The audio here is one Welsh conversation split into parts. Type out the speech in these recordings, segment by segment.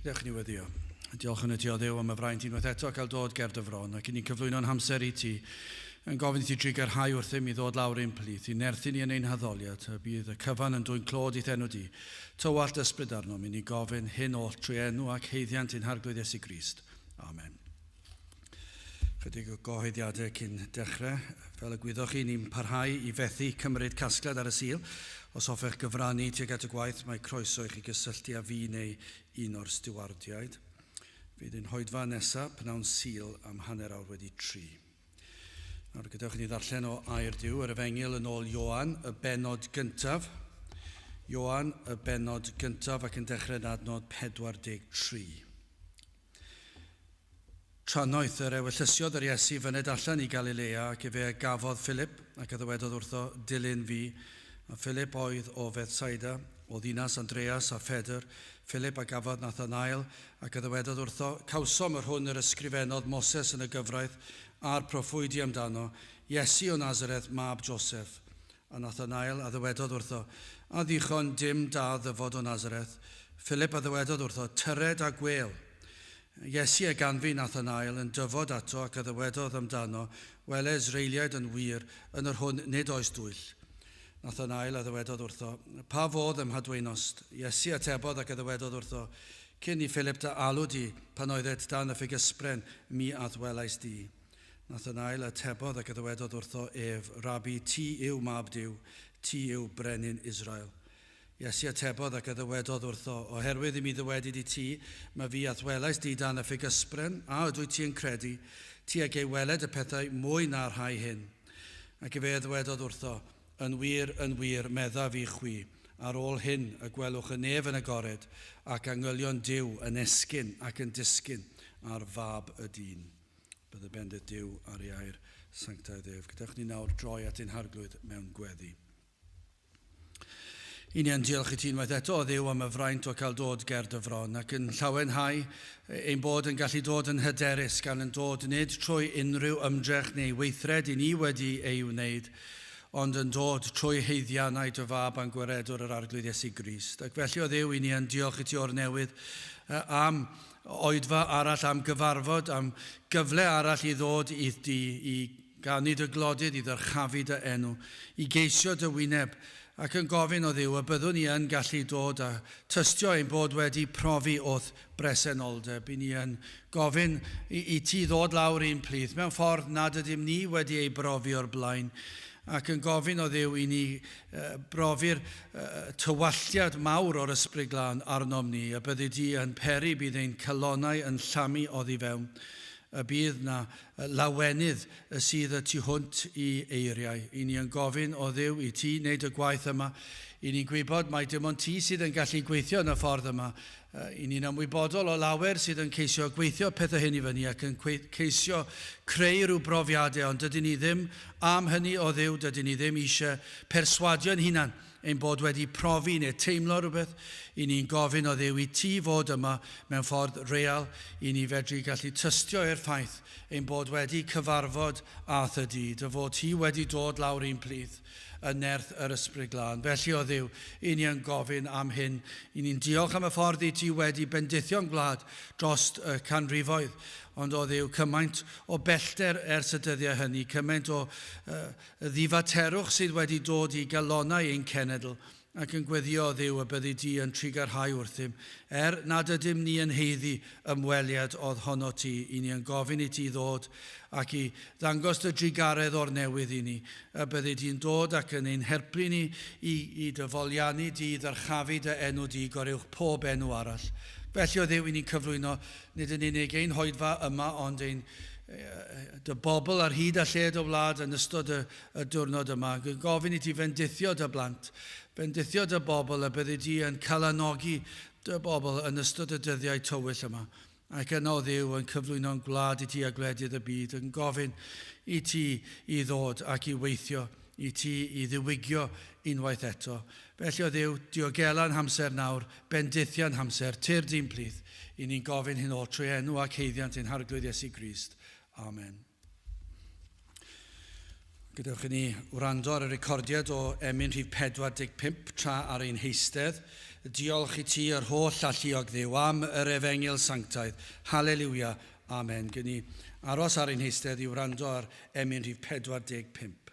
Gadewch ni weddio. Diolch yn y Dduw am y fraint unwaith eto cael dod ger dy fron ac i ni'n cyflwyno'n hamser i ti yn gofyn i ti drigarhau wrthym i ddod lawr ein plith i nerthu ni yn ein haddoliad a bydd y cyfan yn dwy'n clod i thenw di tywallt ysbryd arno mi ni gofyn hyn oll trwy enw ac heiddiant ein harglwydd Iesu Grist. Amen. Chydig o gohyddiadau cyn dechrau. Fel y gwyddoch chi, ni'n parhau i fethu cymryd casgliad ar y sil. Os hoffech gyfrannu tuag at y gwaith, mae croeso i chi gysylltu â fi neu un o'r stiwardiaid. Fydd yn hoedfa nesaf, pnawn sil am hanner awr wedi 3. Nawr, gadewch ni ddarllen o air Duw, yr efengyl yn ôl Ioan, y benod gyntaf. Ioan, y benod gyntaf ac yn dechrau'n adnod 43. Tranoeth yr ewellysiodd yr Iesu fyned allan i Galilea ac efe gafodd Philip ac addewedodd wrtho dilyn fi. A Philip oedd o Fethsaida, o ddinas Andreas a Ffedr. Philip a gafodd Nathanael ac addewedodd wrtho, cawsom yr hwn yr ysgrifennodd Moses yn y gyfraith a'r proffwydi amdano, Iesu o Nazareth, mab Joseph. A Nathanael addewedodd wrtho, a ddichon dim da ddyfod o Nazareth. Philip addewedodd wrtho, tyred a gwêl. Iesu a ganfi Nathanael yn dyfod ato ac addewedodd amdano, wele Israeliaid yn wir yn yr hwn nid oes dwyll. Nathanael addewedodd wrtho, pa fodd ym hadweinost? Iesu atebodd ac addewedodd wrtho, cyn i Philip da alw di pan oedd et dan y ffigysbren mi addwelais di. Nathanael atebodd ac addewedodd wrtho ef, Rabi, ti yw mab Duw, ti yw brenin Israel. Iesu atebodd ac addewedodd wrtho, oherwydd i mi ddywedi di ti, mae fi addwelais di dan y ffigysbren, a ydw ti yn credu, ti ag ei weled y pethau mwy na'r rhai hyn. Ac efe addewedodd wrtho, yn wir, medda fi chwi. Ar ôl hyn, y gwelwch y nef yn agored, ac angylion Duw yn esgyn ac yn disgyn ar fab y dyn. Bydd y bendith Duw ar ei air sanctaidd ef. Gadewch ni nawr droi at ein harglwydd mewn gweddi. I ni yn diolch i ti unwaith eto o Dduw am y fraint o cael dod ger dy fron ac yn llawenhau ein bod yn gallu dod yn hyderus gan yn dod nid trwy unrhyw ymdrech neu weithred i ni wedi ei wneud, ond yn dod trwy heiddiannau dy fab a'n gweredwr yr arglwydd Iesu Grist. Ac felly o Dduw i ni yn diolch i ti o'r newydd am oedfa arall, am gyfarfod, am gyfle arall i ddod i di, i gannu dy glodydd, i ddyrchafu dy enw, i geisio dy wyneb, ac yn gofyn o Dduw y byddwn ni yn gallu dod a tystio ein bod wedi profi o'th bresenoldeb. I ni yn gofyn i ti ddod lawr un plith, mewn ffordd nad ydym ni wedi ei brofi o'r blaen, ac yn gofyn o Dduw i ni brofi'r tywalliad mawr o'r ysbryd glân arnom ni, a byddi di yn peri, bydd ein calonau yn llamu oddi fewn, y bydd na lawenydd sydd y tu hwnt i eiriau. I ni yn gofyn o Dduw i ti wneud y gwaith yma, i ni'n gwybod mai dim ond ti sydd yn gallu gweithio yn y ffordd yma. I ni'n ymwybodol o lawer sydd yn ceisio gweithio pethau hyn i fyny ac yn ceisio creu rhyw brofiadau, ond dydyn ni ddim am hynny o Dduw, dydyn ni ddim eisiau perswadio'n hunan ein bod wedi profi neu teimlo rhywbeth. I ni'n gofyn o Dduw i ti fod yma mewn ffordd real, i ni fedru gallu tystio i'r ffaith ein bod wedi cyfarfod ath y dyd, a fod ti wedi dod lawr un plith yn nerth yr ysbryd glân. Felly o Dduw, i ni yn gofyn am hyn. I ni'n diolch am y ffordd i ti wedi bendithio'n gwlad dros y canrifoedd. Ond o Dduw, cymaint o bellter ers y dyddiau hynny, cymaint o ddifaterwch sydd wedi dod i galonau ein cenedl, ac yn gweddio o Dduw y byddi di yn trigarhau wrthym. Nad ydym ni yn heiddi ymweliad oedd honno ti, i ni yn gofyn i ti ddod ac i ddangos dy drigaredd o'r newydd i ni. Y byddi di'n dod ac yn ein helpu ni i dyfoliannu di, ddyrchafu dy enw di, gorywch pob enw arall. Felly o Dduw i ni'n cyflwyno nid yn unig ein hoedfa yma, ond ein dy bobl ar hyd a lled o wlad yn ystod y diwrnod yma. Gofyn i ti fendithio dy blant, bendithio dy bobl, a byddi di yn calanogi dy bobl yn ystod y dyddiau tywyll yma. Ac yno Dduw yn cyflwyno'n gwlad i ti a gwledydd y byd, yn gofyn i ti i ddod ac i weithio, i ti i ddiwygio unwaith eto. Felly o Dduw, diogela'n hamser nawr, bendithia'n hamser, tir di'n plith, i ni'n gofyn hyn o trwy enw ac heiddiant ein harglwydd Iesu Grist. Amen. Gadewch i ni wrando ar y recordiad o emyn rhif 45 tra ar ein heistedd. Diolch I ti yr holl alluog Dduw am yr Efengil Sanctaidd. Halleluia. Amen. Gyn ni aros ar ein heistedd I wrando ar emyn rhif 45.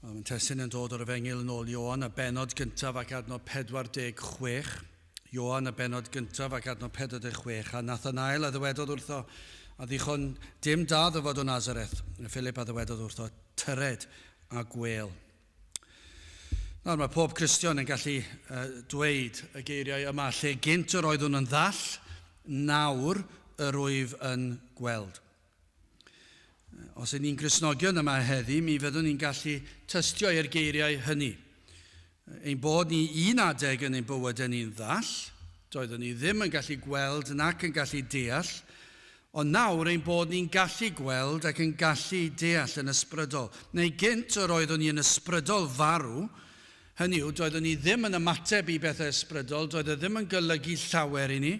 Mae'n testyn yn dod o'r Efengil yn ôl Ioan, y benod gyntaf ac adnod 46. Ioan, y benod gyntaf ac adnod 46. A Nathanael a ddywedodd wrtho, a ddichon dim da ddyfod o Nazareth. Philip a ddywedodd wrtho, tyred a gwêl. Nawr, mae pob Cristion yn gallu dweud y geiriau yma, lle gynt yr oeddwn yn ddall, nawr yr wyf yn gweld. Os y'n ni'n Gristnogion yma heddi, mi fyddwn ni'n gallu tystio i'r geiriau hynny. Ein bod ni un adeg yn ein bywyd yn ni'n ddall, doeddwn ni ddim yn gallu gweld nac yn gallu deall, ond nawr ein bod ni'n gallu gweld ac yn gallu deall yn ysbrydol. Neu gynt yr oeddwn ni yn ysbrydol farw, hynny yw, doeddwn ni ddim yn ymateb I bethau ysbrydol, doedd ddim yn golygu llawer I ni,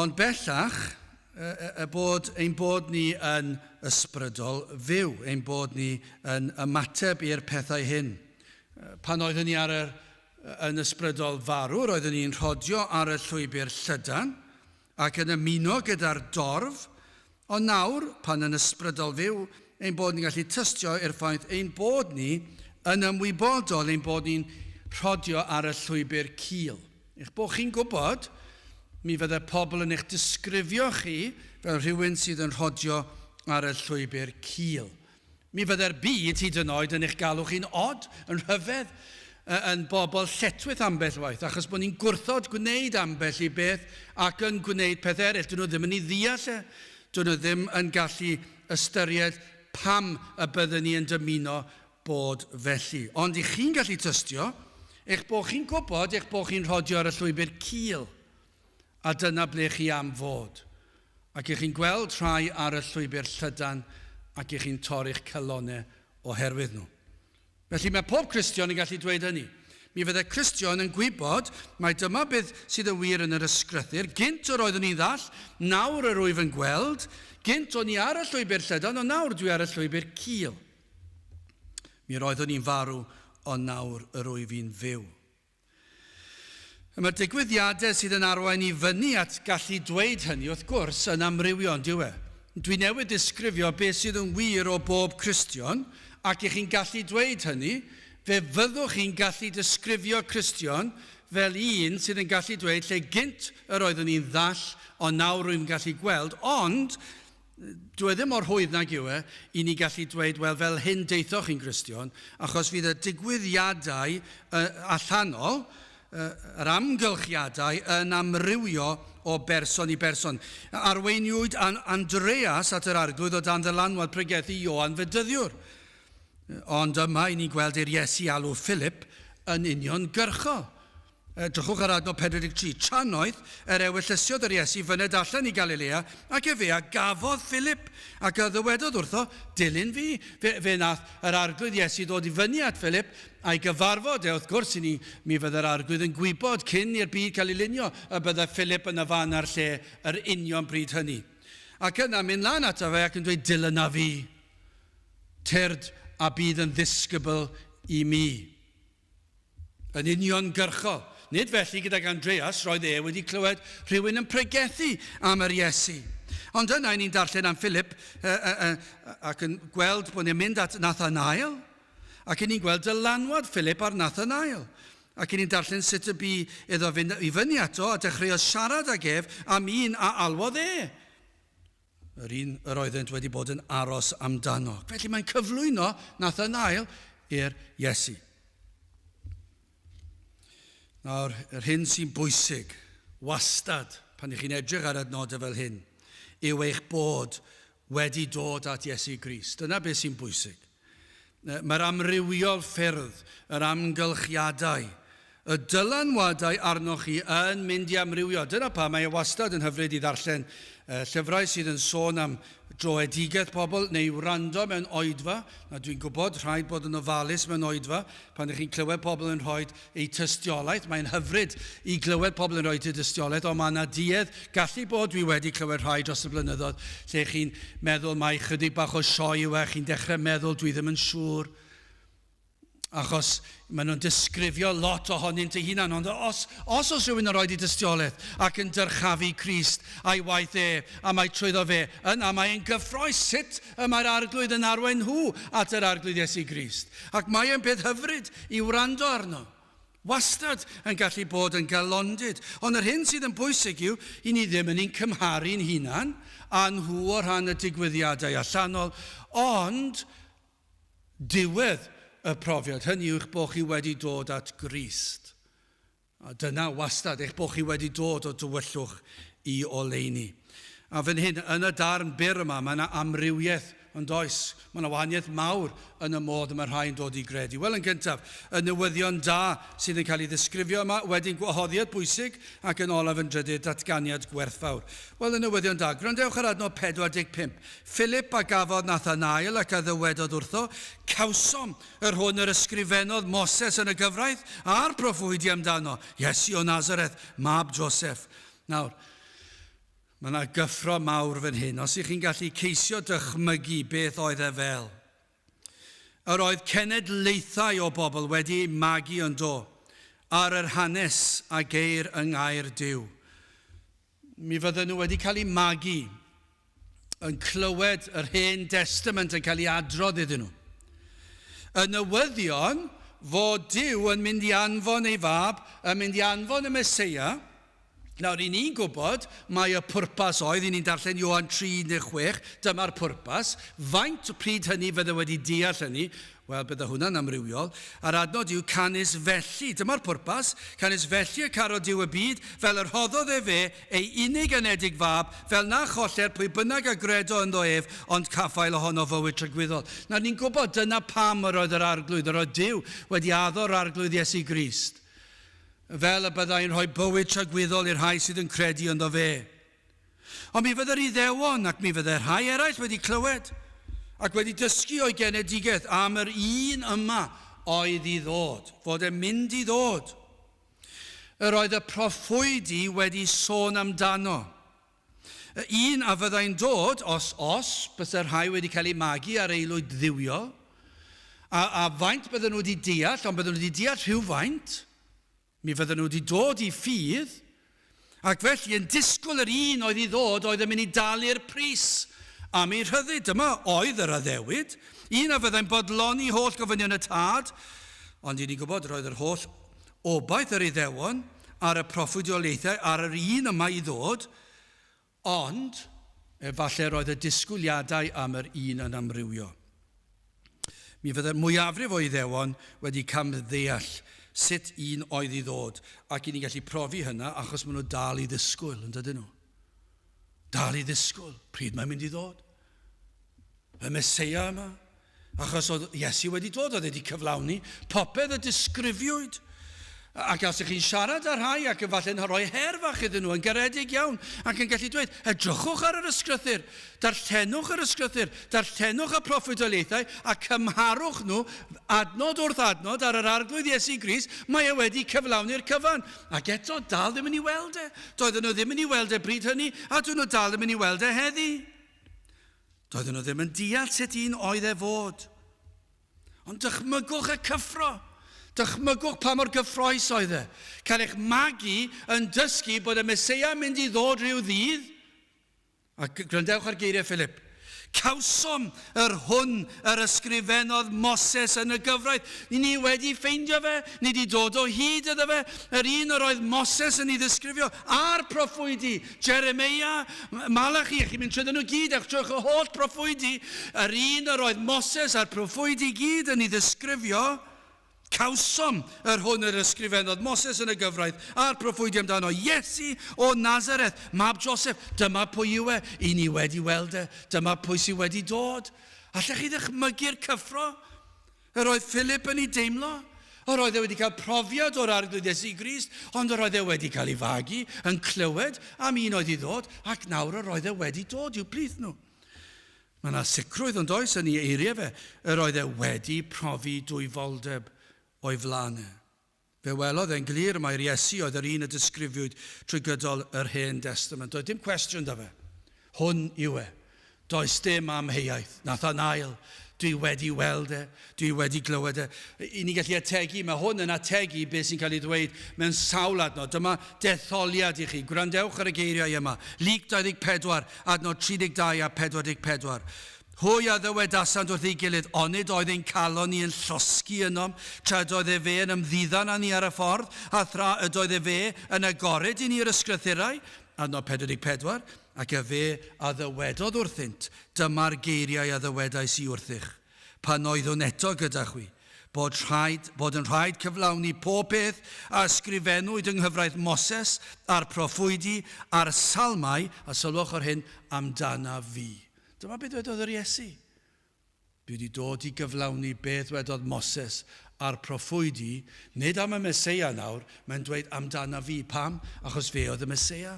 ond bellach, ein bod ni yn ysbrydol fyw, ein bod ni yn ymateb i'r pethau hyn. Pan oeddwn ni yn ysbrydol farw, roeddwn ni'n rhodio ar y llwybr llydan ac yn ymuno gyda'r dorf, ond nawr, pan yn ysbrydol fyw, ein bod ni'n gallu tystio i'r ffaith ein bod ni yn ymwybodol, ein bod ni'n rhodio ar y llwybr cul. Eich bod chi'n gwybod, mi fydde pobl yn eich disgrifio chi fel rhywun sydd yn rhodio ar y llwybr cul. Mi fydde'r byd hyd yn oed yn eich galw chi'n od, yn rhyfedd, yn bobl lletwydd ambell waith, achos bod ni'n gwrthod gwneud ambell I beth ac yn gwneud peth eraill. Dyn nhw ddim yn ei ddeall e. Dyn nhw ddim yn gallu ystyried pam y byddwn ni yn dymuno bod felly. Ond I chi'n gallu tystio, eich bod chi'n gwybod eich bod chi'n rhodio ar y llwybr cil, a dyna ble chi am fod. Ac eich chi'n gweld rhai ar y llwybr llydan ac eich chi'n torri'ch calonau oherwydd nhw. Felly mae pob Cristion yn gallu dweud hynny. Mi fydde Cristion yn gwybod mai dyma beth sydd y wir yn yr ysgrythyr. Gynt yr oeddwn i'n ddall, nawr yr wyf yn gweld. Gynt o'n i ar y llwybr llydan, ond nawr dwi ar y llwybr cil. Mi roeddwn i'n farw, ond nawr yr wyf i'n fyw. Mae'r digwyddiadau sydd yn arwain i fyny at gallu dweud hynny, wrth gwrs, yn amrywio, ondiw e. Dwi newydd disgrifio beth sydd yn wir o bob Cristion, ac ych chi'n gallu dweud hynny, fe fyddwch chi'n gallu disgrifio Cristion fel un sydd yn gallu dweud lle gynt yr oeddwn i'n ddall, ond nawr rwy'n gallu gweld, ond dwi ddim mor hwydd nag yw e i ni gallu dweud, wel, fel hyn deithoch chi'n Cristion, achos fydd y digwyddiadau allanol, yr amgylchiadau yn amrywio o berson i berson. Arweiniwyd Andreas at yr arglwydd o dan ddylanwad pregethu Ioan fedyddiwr. Ond yma i ni gweld i'r Iesu alw Philip yn union gyrchol. Drychwch ar adnod 43. Tranoedd yr ewyllysio yr Iesu fyned allan i Galilea ac fe a gafodd Philip ac a ddywedodd wrtho, dilyn fi. Fe nath yr arglwydd Iesu dod i fyny at Philip a'i gyfarfod. Wrth gwrs mi fydde'r arglwydd yn gwybod cyn i'r byd cael ei lunio y bydde Philip yn y fan ar lle yr union bryd hynny. Ac yna mynd lan ato fe ac yn dweud, dilyn a fi. Tyred a bydd yn ddisgybl i mi. Yn union gyrchol. Nid felly gydag Andreas roedd wedi clywed rhywun yn pregethu am yr Iesu. Ond yna ni'n darllen am Philip ac yn gweld bod ni'n mynd at Nathanael ac ni'n gweld dylanwad Philip ar Nathanael. Ac ni'n darllen sut y bu iddo fynd i fyny ato a dechreuodd siarad ag ef am un a alwodd e. Yr un yr oeddent wedi bod yn aros amdano. Felly mae'n cyflwyno Nathanael i'r Iesu. Nawr, yr hyn sy'n bwysig, wastad, pan ych chi'n edrych ar adnodau fel hyn, yw eich bod wedi dod at Iesu Grist. Dyna beth sy'n bwysig. Mae'r amrywiol ffyrdd, yr amgylchiadau, y dylanwadau arnoch chi yn mynd i amrywio. Dyna pa mae wastad yn hyfryd i ddarllen llyfrau sydd yn sôn am droedigaeth pobl neu wrando mewn oedfa. Na dwi'n gwybod rhaid bod yn ofalus mewn oedfa pan ych chi'n clywed pobl yn rhoi eu tystiolaeth. Mae'n hyfryd i glywed pobl yn rhoi eu tystiolaeth, ond mae yna duedd gallu bod dwi wedi clywed rhai dros y blynyddoedd lle chi'n meddwl mai chydig bach o sioe yw e, chi'n dechrau meddwl dwi ddim yn siŵr. Achos maen nhw'n disgrifio lot ohonynt eu hunan, ond os rhywun yn rhoi di dystiolaeth ac yn dyrchafu Crist a'i waith a mae trwyddo fe yna, mae'n gyffroes sut mae'r arglwydd yn arwain nhw at yr arglwydd Iesu Grist. Ac mae'n beth hyfryd i wrando arno. Wastad yn gallu bod yn galondyd. Ond yr hyn sydd yn bwysig yw i ni ddim yn ein cymharu'n hunan a nhw o rhan y digwyddiadau allanol, ond diwedd y profiad, hynny yw'ch bod chi wedi dod at Grist. A dyna wastad, eich bod chi wedi dod o dywyllwch i oleuni. A fan hyn, yn y darn byr yma, mae yna amrywiaeth ond oes. Mae yna wahaniaeth mawr yn y modd y mae rhai'n dod i gredu. Wel, yn gyntaf, y newyddion da sydd yn cael ei ddisgrifio yma, wedyn gwahoddiad bwysig ac yn olaf yn drydydd datganiad gwerthfawr. Wel, y newyddion da, gwrandewch ar adnod 45. Philip a gafodd Nathanael ac a ddywedodd wrtho, cawsom yr hwn yr ysgrifennodd Moses yn y gyfraith a'r proffwydi amdano, Iesu o Nazareth, mab Joseph. Nawr, mae yna gyffro mawr fan hyn, os ych chi'n gallu ceisio dychmygu beth oedd e fel. Yr oedd cenedlaethau o bobl wedi magu yn do ar yr hanes a geir yng ngair Duw. Mi fydden nhw wedi cael ei magu yn clywed yr Hen Testament yn cael ei adrodd iddyn nhw. Y newyddion fod Duw yn mynd i anfon ei fab, yn mynd i anfon y Meseia, Nawr, i ni'n gwybod, mae y pwrpas oedd, i ni'n darllen Ioan 3:6, dyma'r pwrpas. Faint o pryd hynny fydde wedi deall hynny? Wel, bydde hwnna'n amrywiol. A'r adnod yw canis felly. Dyma'r pwrpas. Canis felly y caro diw y byd, fel yr hoddodd fe, ei unig anedig fab, fel na choller pwy bynnag a gredo ynddo ef, ond caffael ohono fywyd trygwyddol. Nawr, ni'n gwybod dyna pam yr oedd yr arglwydd, yr oedd Duw wedi addo'r arglwydd Iesu Grist. Fel y byddai'n rhoi bywyd trygwyddol i'r rhai sydd yn credu ynddo fe. Ond mi fydde'r Iddewon ac mi fydde'r rhai eraill wedi clywed ac wedi dysgu o'i genedigaeth am yr un yma oedd i ddod, fod e'n mynd i ddod. Yr oedd y proffwydi wedi sôn amdano. Un a fyddai'n dod os bydde'r rhai wedi cael ei magu ar aelwyd dduwiol, a faint bydden nhw wedi deall, ond bydden nhw wedi deall rhywfaint. Mi fydden nhw wedi dod i ffydd, ac felly yn disgwyl yr un oedd i ddod, oedd yn mynd i dalu'r pris am ei rhyddid. Dyma oedd yr addewid. Un a fyddai'n bodloni holl gofynion y tad, ond i ni gwybod yr oedd yr holl obaith yr Iddewon ar y proffwydiolaethau, ar yr un yma i ddod, ond efallai roedd y disgwyliadau am yr un yn amrywio. Mi fydde'r mwyafrif o Iddewon wedi camddeall sut un oedd i ddod, ac i ni gallu profi hynna achos maen nhw dal i ddisgwyl, yn dydyn nhw. Dal i ddisgwyl, pryd mae'n mynd i ddod. Y Meseia yma, achos oedd Iesu wedi dod, oedd wedi cyflawni, popeth y disgrifiwyd. Ac os ych chi'n siarad ar rhai ac efallai'n rhoi her fach iddyn nhw yn garedig iawn ac yn gallu dweud, edrychwch ar yr ysgrythyr, darllenwch yr ysgrythyr, darllenwch y proffwydiolaethau a cymharwch nhw adnod wrth adnod ar yr arglwydd Iesu Grist, mae e wedi cyflawni'r cyfan. Ac eto, dal ddim yn ei weld e. Doedden nhw ddim yn ei weld e bryd hynny, a dyn nhw dal ddim yn ei weld e heddi. Doedden nhw ddim yn deall sut un oedd e fod. Ond dychmygwch y cyffro. Dychmygwch pa mor gyffroes oedd e. Cael eich magu yn dysgu bod y Meseia yn mynd i ddod rhyw ddydd. A gwrandewch ar geiriau Philip. Cawsom yr hwn yr ysgrifennodd Moses yn y gyfraith. Ni wedi ffeindio fe, ni wedi dod o hyd iddo fe. Yr un yr oedd Moses yn ei ddisgrifio a'r proffwydi. Jeremia, Malachi, chi'n mynd trwyddyn nhw gyd, eich trwy'ch y holl proffwydi. Yr un yr oedd Moses a'r proffwydi gyd yn ei ddisgrifio. Cawsom yr hwn yr ysgrifennodd Moses yn y gyfraith a'r proffwydi amdano Iesu o Nazareth, mab Joseph. Dyma pwy yw e, i ni wedi weld e. Dyma pwy sydd wedi dod. Allech chi ddychmygu'r cyffro? Yr oedd Philip yn ei deimlo? Yr oedd e wedi cael profiad o'r arglwydd Iesu Grist, ond yr oedd e wedi cael ei fagu yn clywed am un oedd i ddod, ac nawr yr oedd e wedi dod i'w plith nhw. Mae yna sicrwydd yn does yn ei eiriau fe, yr oedd e wedi profi dwyfoldeb o'i flanau. Fe welodd e'n glir mae'r Iesu oedd yr un y disgrifiwyd trwy gydol yr Hen Testament. Doedd dim cwestiwn da fe. Hwn yw e. Does dim amheuaeth. Nath a'n ail. Dwi wedi weld e. Dwi wedi glywed e. I ni gallu ategu. Mae hwn yn ategu beth sy'n cael ei ddweud mewn sawl adnod. Dyma detholiad i chi. Gwrandewch ar y geiriau yma. Lyc 24, adnod 32 a 44. Hwy a ddywedasant wrth ei gilydd, onid oedd ein calon ni yn llosgu ynom, trad oedd e fe yn ymddiddan â ni ar y ffordd, a thra ydoedd e fe yn agored i ni'r ysgrythurau, adnod 44, ac y fe a ddywedodd wrthynt, dyma'r geiriau a ddywedais i wrthych, pan oeddwn eto gyda chwi, bod yn rhaid cyflawni pob peth a ysgrifennwyd yng nghyfraith Moses, a'r proffwydi, a'r salmau, a sylwch ar hyn, amdana fi. Dyma beth wedodd yr Iesu. Bu wedi dod i gyflawni beth wedodd Moses a'r proffwydi, nid am y Meseia nawr, mae'n dweud amdana fi. Pam? Achos fe oedd y Meseia.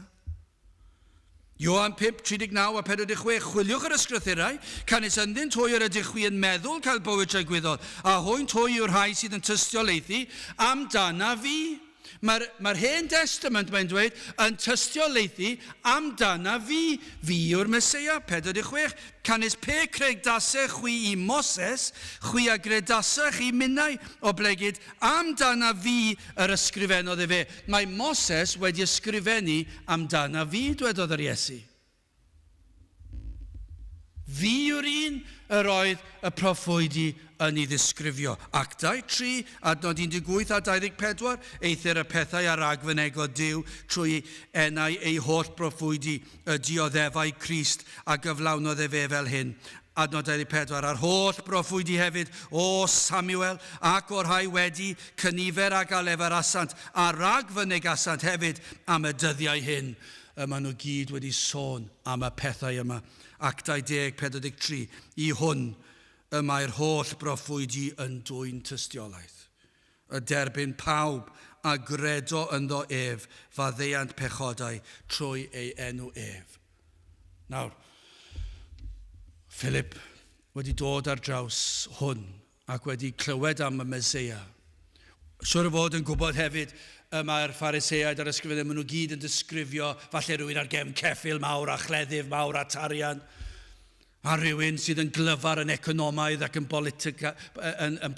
Ioan 5, 39 a 46, chwiliwch yr ysgrythurau, canis yndyn twy yr ydych chi yn meddwl cael bywyd trygwyddol, a hwy'n twy yw'r rhai sydd yn tystiolaethu amdana fi. Mae'r Hen Testament, mae'n dweud, yn tystiolaethu amdana fi. Fi yw'r Meseia, 46. Canis pe cregdasau chwi i Moses, chwi a gredasach i minnau o blegyd amdana fi yr ysgrifennodd e fe. Mae Moses wedi ysgrifennu amdana fi, dwedodd yr Iesu. Fi yw'r un yr oedd y proffwydi yn ei ddisgrifio. Actau 3, adnod 18 a 24, eithir y pethau a ragfyneg o Duw trwy enau ei holl broffwydi y dioddefau Crist a gyflawnodd e fe fel hyn. Adnod 24, a'r holl broffwydi hefyd o Samuel ac o'r rhai wedi cynifer a gael efer asant a ragfyneg asant hefyd am y dyddiau hyn. Maen nhw gyd wedi sôn am y pethau yma. Actau 10:43, i hwn y mae'r holl broffwydi yn dwyn tystiolaeth. Y derbyn pawb a gredo ynddo ef faddeuant pechodau trwy ei enw ef. Nawr, Philip wedi dod ar draws hwn ac wedi clywed am y Meseia. Siwr o fod yn gwybod hefyd mae'r Phariseaid a'r ysgrifennydd, maen nhw gyd yn disgrifio falle rhywun ar gefn ceffyl mawr a chleddyf mawr a tarian. A rhywun sydd yn glyfar yn economaidd ac yn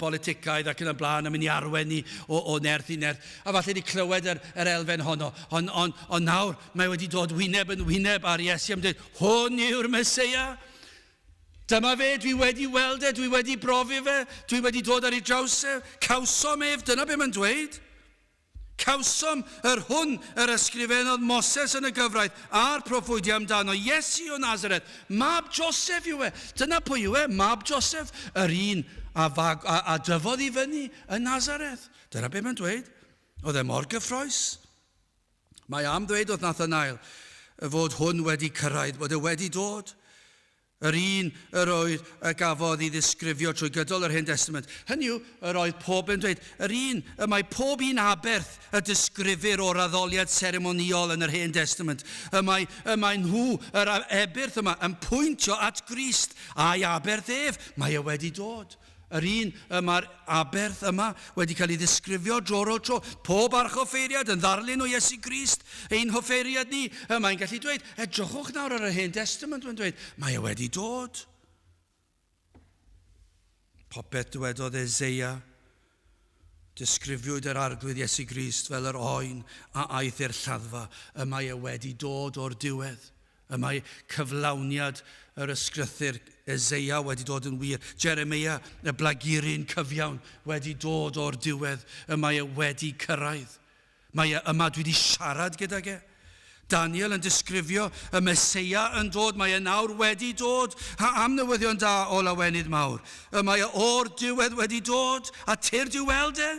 politicaidd ac yn y blaen yn mynd i arwenni o nerth i nerth. A falle wedi clywed yr elfen honno. Ond nawr mae wedi dod wyneb yn wyneb ar Iesu am dweud, hwn yw'r Meseia. Dyma fe, dwi wedi weld e, dwi wedi brofi fe, dwi wedi dod ar ei draws e, cawsom ef, dyna be mae'n dweud. Cawsom hwn yr ysgrifennodd Moses yn y gyfraith a'r proffwydi amdano Iesu o Nazareth. Mab Joseph yw e. Dyna pwy yw e, Mab Joseph, yr un a dyfodd i fyny yn Nazareth. Dyna be mae'n dweud. Oedd e mor gyffroes. Mae am ddweud oedd Nathanael fod hwn wedi cyrraedd, bod e wedi dod. Yr un yr oedd y gafodd i ddisgrifio trwy gydol yr Hen Testament. Hynny yw, yr oedd pob yn dweud, mae pob un aberth y disgrifir o'r addoliad seremoniol yn yr Hen Testament. Mae nhw, yr eberth yma, yn pwyntio at Grist a'i aberth ef. Mae e wedi dod. Yr un mae'r aberth yma wedi cael ei ddisgrifio dro o tro. Pob archoffeiriad yn ddarlun o Iesu Grist. Ein hoffeiriad ni, mae'n gallu dweud, edrychwch nawr ar y Hen Testament, mae'n dweud, mae e wedi dod. Popeth dywedodd Eseia, disgrifiwyd yr arglwydd Iesu Grist fel yr oen a aeth i'r lladdfa. Mae e wedi dod o'r diwedd. Mae cyflawniad yr ysgrythyr Eseia wedi dod yn wir. Jeremia, y blagurin cyfiawn, wedi dod o'r diwedd. Mae e wedi cyrraedd. Mae e yma dwi wedi siarad gyda ge. Daniel yn disgrifio y Meseia yn dod. Mae e nawr wedi dod. Am newyddion da o lawenydd mawr. Mae e o'r diwedd wedi dod. A tyr di weld e.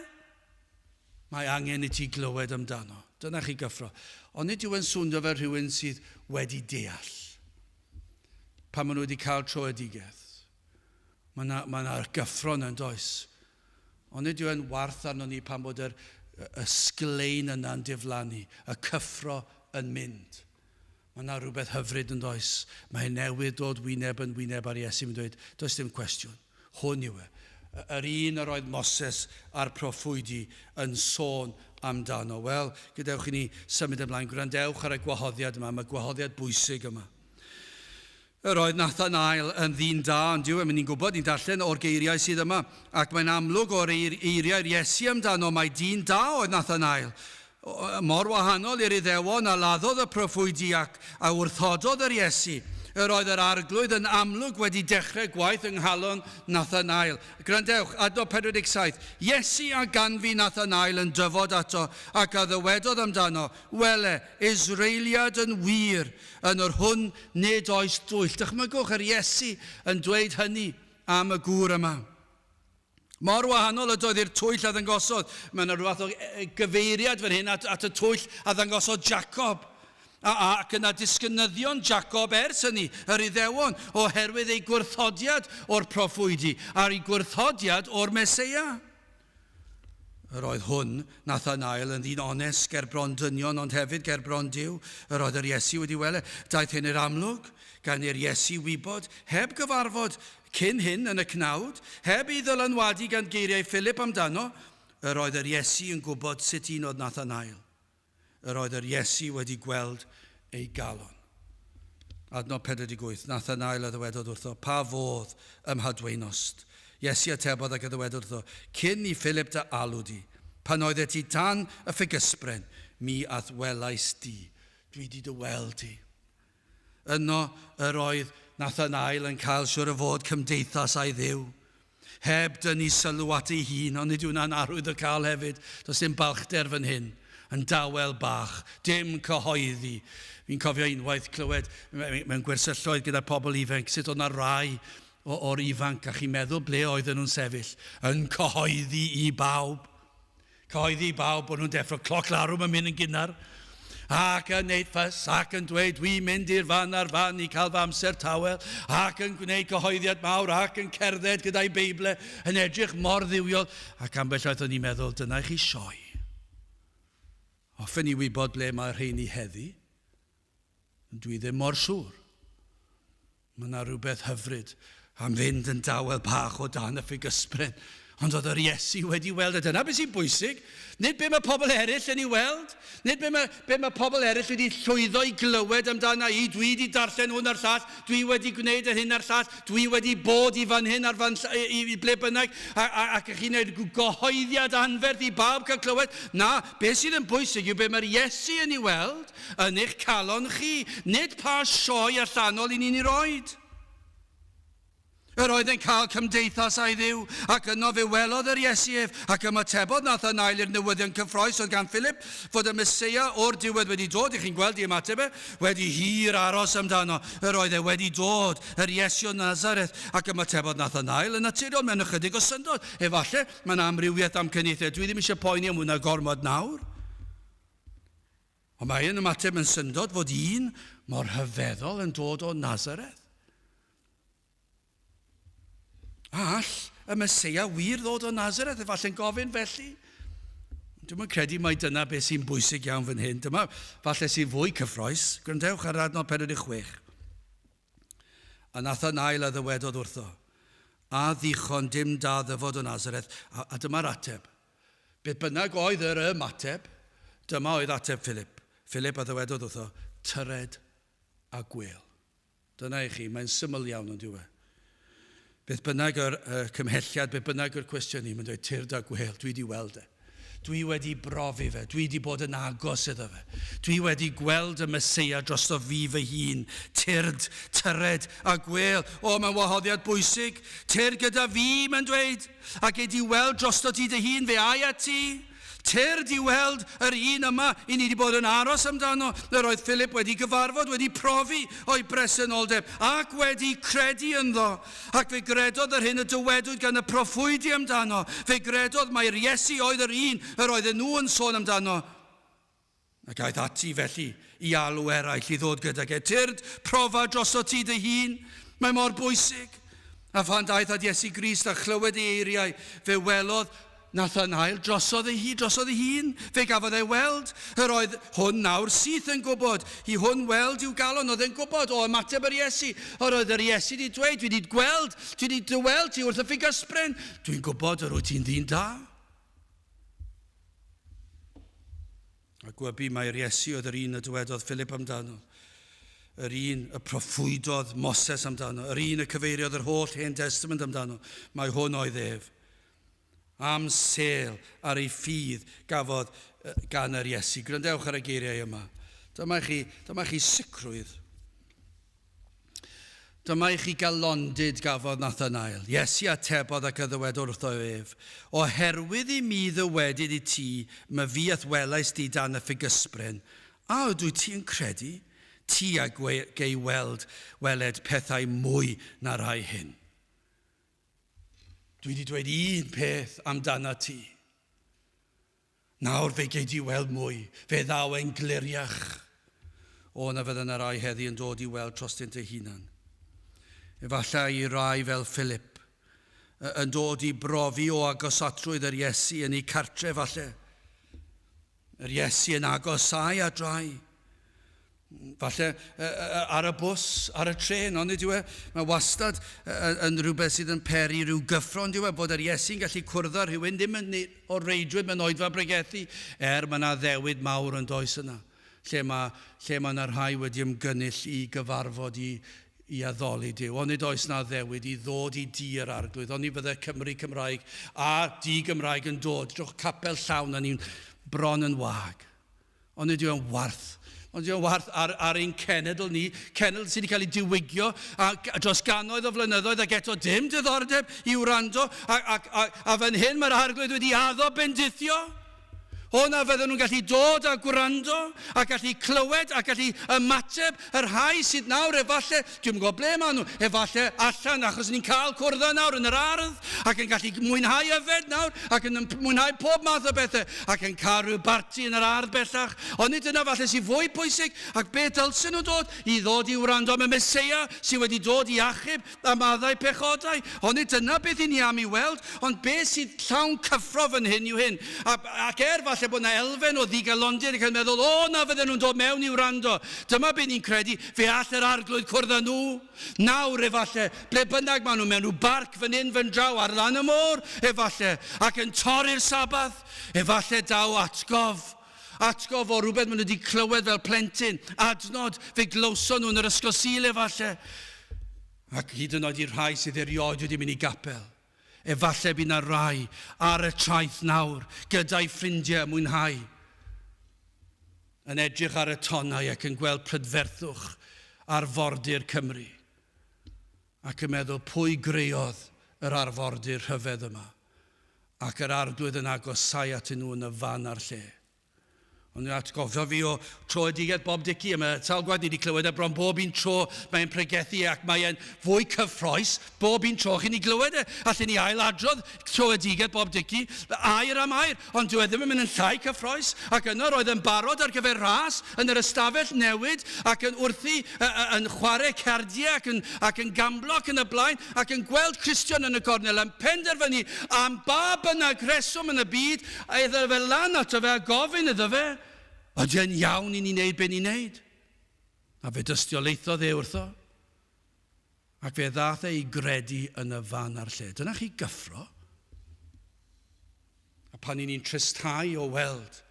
Mae angen i ti glywed amdano. Dyna chi gyffro. Ond nid yw yn swnio fel rhywun sydd wedi deall. Pan maen nhw wedi cael troedigedd. Mae yna gyffron yn does. Ond nid yw yn warth arno ni pan bod y sglein yna'n diflannu. Y cyffro yn mynd. Mae yna rhywbeth hyfryd yn does. Mae newydd dod wyneb yn wyneb ar Iesu yn dweud, does dim cwestiwn. Hwn yw e. Yr un yr oedd Moses a'r proffwydi yn sôn amdano. Wel, gadewch i ni symud ymlaen. Gwrandewch ar y gwahoddiad yma. Mae gwahoddiad bwysig yma. Yr oedd Nathanael yn ddyn da, ond diw, ni'n gwybod, ni'n darllen o'r geiriau sydd yma. Ac mae'n amlwg o'r eiriau'r Iesu amdano, mae dyn da oedd Nathanael. Mor wahanol i'r Iddewon a laddodd y proffwydi ac a wrthododd yr Iesu. Yr oedd yr arglwydd yn amlwg wedi dechrau gwaith yng nghalon Nathanael. Grandewch, adnod 47. Iesu a ganfu Nathanael yn dyfod ato ac a ddywedodd amdano, wele, Israeliad yn wir yn yr hwn nid oes dwyll. Dychmygwch yr Iesu yn dweud hynny am y gŵr yma. Mor wahanol ydoedd i'r twyll a ddangosod. Mae yna rhywbeth o gyfeiriad fan hyn at y twyll a ddangosod Jacob. Ac yna disgynyddion Jacob ers hynny, yr Iddewon, oherwydd ei gwrthodiad o'r proffwydi a'r ei gwrthodiad o'r Meseia. Yr oedd hwn, Nathanael, yn ddyn onest ger bron dynion, ond hefyd ger bron Duw. Yr oedd yr Iesu wedi wele. Daeth hyn i'r amlwg, gan i'r Iesu wybod, heb gyfarfod cyn hyn yn y cnawd, heb ei ddylanwadu gan geiriau Philip amdano, yr oedd yr Iesu yn gwybod sut un oedd Nathanael. Yr oedd yr Iesu wedi gweld ei galon. Adnod 48, Nathanael a ddywedodd wrtho, pa fodd ymhadweinost? Iesu atebodd ac a ddywedodd wrtho, cyn i Philip dy alw di, pan oedd ti dan y ffigysbren, mi athwelais di. Dwi di dy weld ti. Yno yr oedd Nathanael yn cael siwr o fod cymdeithas a'i ddiw. heb dyn ni sylw at ei hun, ond nid yw'n arwydd o cael hefyd, does dim balchder fan hyn, yn dawel bach, dim cyhoeddi. Fi'n cofio unwaith clywed mewn gwersylloedd gyda pobl ifanc, sut o'na rai o'r ifanc, a chi'n meddwl ble oedden nhw'n sefyll, yn cyhoeddi i bawb. Cyhoeddi i bawb bod nhw'n deffro cloc larwm yn mynd yn gynnar, ac yn neud ffys, ac yn dweud, dwi'n mynd i'r fan ar fan i cael fy amser tawel, ac yn gwneud cyhoeddiad mawr, ac yn cerdded gyda'i Beible, yn edrych mor ddiwiol, ac ambell waith o'n i'n meddwl, dyna i chi sioe. Hoffen i wybod ble mae'r rheini heddi, dwi ddim mor siŵr. Mae yna rhywbeth hyfryd am fynd yn dawel bach o dan y ffugysbryn. Ond oedd yr Iesu wedi weld, a dyna beth sy'n bwysig. Nid be mae pobl eraill yn ei weld, nid be mae pobl eraill wedi llwyddo i glywed amdana i, dwi wedi darllen hwn ar llall, dwi wedi gwneud yr hyn ar llall, dwi wedi bod i fan hyn ar fan i ble bynnag, ac chi'n gwneud gyhoeddiad anferth i bawb cael clywed. Na, beth sydd yn bwysig yw be mae'r Iesu yn ei weld yn eich calon chi, nid pa sioe allanol i ni'n ei roed. Yr oedd e'n cael cymdeithas a'i ddiw, ac yno fe welodd yr Iesu ef, ac ymatebodd nath yn ail i'r newyddion cyffroes oedd gan Philip, fod y Meseia o'r diwedd wedi dod, i chi'n gweld i ymateb e, wedi hir aros amdano. Yr oedd e wedi dod, yr Iesu o Nazareth, ac ymatebodd nath yn ail yn naturiol mewn ychydig o syndod. Efalle, mae'n amrywiaeth am cyniaethau. Dwi ddim eisiau poeni am hwnna gormod nawr. Ond mae yn ymateb yn syndod fod un mor hyfeddol yn dod o Nazareth. All y Meseia wir ddod o Nazareth, efallai'n gofyn felly. Dwi'n credu mai dyna beth sy'n bwysig iawn fan hyn. Dyma falle sy'n fwy cyffroes. Gwrandewch ar adnod 46. A nath yn ail a ddywedodd wrtho. A ddichon dim da ddyfod o Nazareth. A dyma'r ateb. Beth bynnag oedd yr ymateb, dyma oedd ateb Philip. Philip a ddywedodd wrtho, tyred a gwêl. Dyna i chi, mae'n syml iawn yn diwedd. Beth bynnag yr cymhelliad, beth bynnag yr cwestiwn ni, mae'n dweud tyrd a gwêl, dwi wedi weld e. Dwi wedi brofi fe, dwi wedi bod yn agos iddo fe. Dwi wedi gweld y Meseia dros o fi fy hun, tyrd, tyred a gwêl. O, mae'n wahoddiad bwysig. Tyrd gyda fi, mae'n dweud, ac wedi weld dros o ti dy hun fe ai a ti. Tyrd i weld yr un yma i ni wedi bod yn aros amdano. Yr oedd Philip wedi gyfarfod, wedi profi o'i bresenoldeb ac wedi credu ynddo. Ac fe gredodd yr hyn y dywedwyd gan y proffwydi amdano. Fe gredodd mae'r Iesu oedd yr un yr oedd nhw yn sôn amdano. Ac aeth ati felly i alw eraill i ddod gydag e. Tyrd, profa dros o ti dy hun. Mae mor bwysig. A phan daeth at Iesu Grist a chlywed ei eiriau, fe welodd nath yn ail drosodd ei hun. Fe gafodd ei weld. Yr oedd hwn nawr syth yn gwybod. I hwn weld i'w galon. Oedd e'n gwybod o ymateb yr Iesu. Yr oedd yr Iesu wedi dweud, dwi wedi gweld, dwi wedi dyweld ti wrth y ffugysbryn. Dwi'n gwybod yr wyt ti'n ddyn da. A gwybi mae'r Iesu oedd yr un y dywedodd Philip amdano. Yr un y proffwydodd Moses amdano. Yr un y cyfeiriodd yr holl Hen Testament amdano. Mae hwn oedd ef. Am sel ar ei ffydd gafodd gan yr Iesu. Gwrandewch ar y geiriau yma. Dyma chi sicrwydd. Dyma i chi galondid gafodd Nathanael. Iesu atebodd ac ddywedwr wrtho ef. Oherwydd i mi ddywedid i ti, mae fi athwelais di dan y ffugysbryn. A ydw ti'n credu? Ti a gei weled pethau mwy na rai hyn. Dwi wedi dweud un peth amdana ti. Nawr fe gei di weld mwy. Fe ddaw e'n gliriach. O na fydden yr rai heddi yn dod i weld trostynt ei hunan. Efallai i rai fel Philip yn dod i brofi o agosatrwydd yr Iesu yn ei cartre falle. Yr Iesu yn agosau a drai. Falle ar y bws, ar y tren, ond ydyw e, mae wastad yn rhywbeth sydd yn peri rhyw gyffro, ydyw e, bod yr Iesu'n gallu cwrdd ar rhywun ddim o reidrwydd mewn oedfa bregethu, mae yna ddewid mawr yn does yna, lle mae yna rhai wedi ymgynnull i gyfarfod i addoli Dyw, ond nid oes na ddewid i ddod i dir arglwydd, ond ni fydde Cymraeg a di Gymraeg yn dod, drwch capel llawn a ni'n bron yn wag, ond nid yw'n warth Ond yw'n warth ar ein cenedl ni, cenedl sydd wedi cael ei diwygio dros gannoedd o flynyddoedd ac eto dim diddordeb i wrando, a fan hyn mae'r arglwydd wedi addo bendithio. Hwna fydden nhw'n gallu dod a gwrando, a gallu clywed, a gallu ymateb yr rhai sydd nawr efallai, dwi'n gwybod ble maen nhw, efallai allan achos ni'n cael cwrdd nawr yn yr ardd, ac yn gallu mwynhau yfed nawr, ac yn mwynhau pob math o bethau, ac yn cael rhyw barti yn yr ardd bellach. Ond nid yna falle sy'n fwy pwysig, ac beth dylsyn nhw dod i ddod i wrando am y Meseia sydd wedi dod i achub a maddau pechodau. Ond nid yna beth i ni am i weld, ond beth sydd llawn cyffro fan hyn yw hyn. Ac falle bod yna elfen o ddigalondir ac yn meddwl, na fydden nhw'n dod mewn i wrando. Dyma beth ni'n credu, fe all yr arglwydd cwrdd â nhw. Nawr efallai, ble bynnag maen nhw mewn rhyw barc fan hyn fan draw ar lan y môr, efallai, ac yn torri'r sabath, efallai daw atgof o rhywbeth maen nhw wedi clywed fel plentyn, adnod fe glywson nhw yn yr ysgol Sul efallai. Ac hyd yn oed i'r rhai sydd erioed wedi mynd i gapel. Efallai bydd yna rai ar y traeth nawr gyda'i ffrindiau mwynhau yn edrych ar y tonnau ac yn gweld prydferthwch arfordir Cymru ac yn meddwl pwy greodd yr arfordir rhyfedd yma ac yr arglwydd yn agosau at nhw yn y fan a'r lle. Ond ni'n atgofio fi o troedigedd Bob Dickey, a mae tal gwaith ni wedi clywed bron bob un tro mae'n pregethu ac mae'n fwy cyffroes bob un tro chi'n ei glywed allan ni ailadrodd troedigedd Bob Dickey air am air, ond dwi ddim yn mynd yn llai cyffroes ac yno roedd yn barod ar gyfer ras yn yr ystafell newid ac yn wrthi yn chwarae cardiau ac yn gamblo ac yn y blaen ac yn gweld Cristion yn y gornel yn penderfynu am ba bynnag reswm yn y byd a iddo fe lan ato fe a gofyn iddo fe ydy yn iawn i ni wneud be ni'n wneud. A fe dystiolaethodd wrtho. Ac fe ddath i gredu yn y fan a'r lle. Dyna chi gyffro. A pan ni'n tristau o weld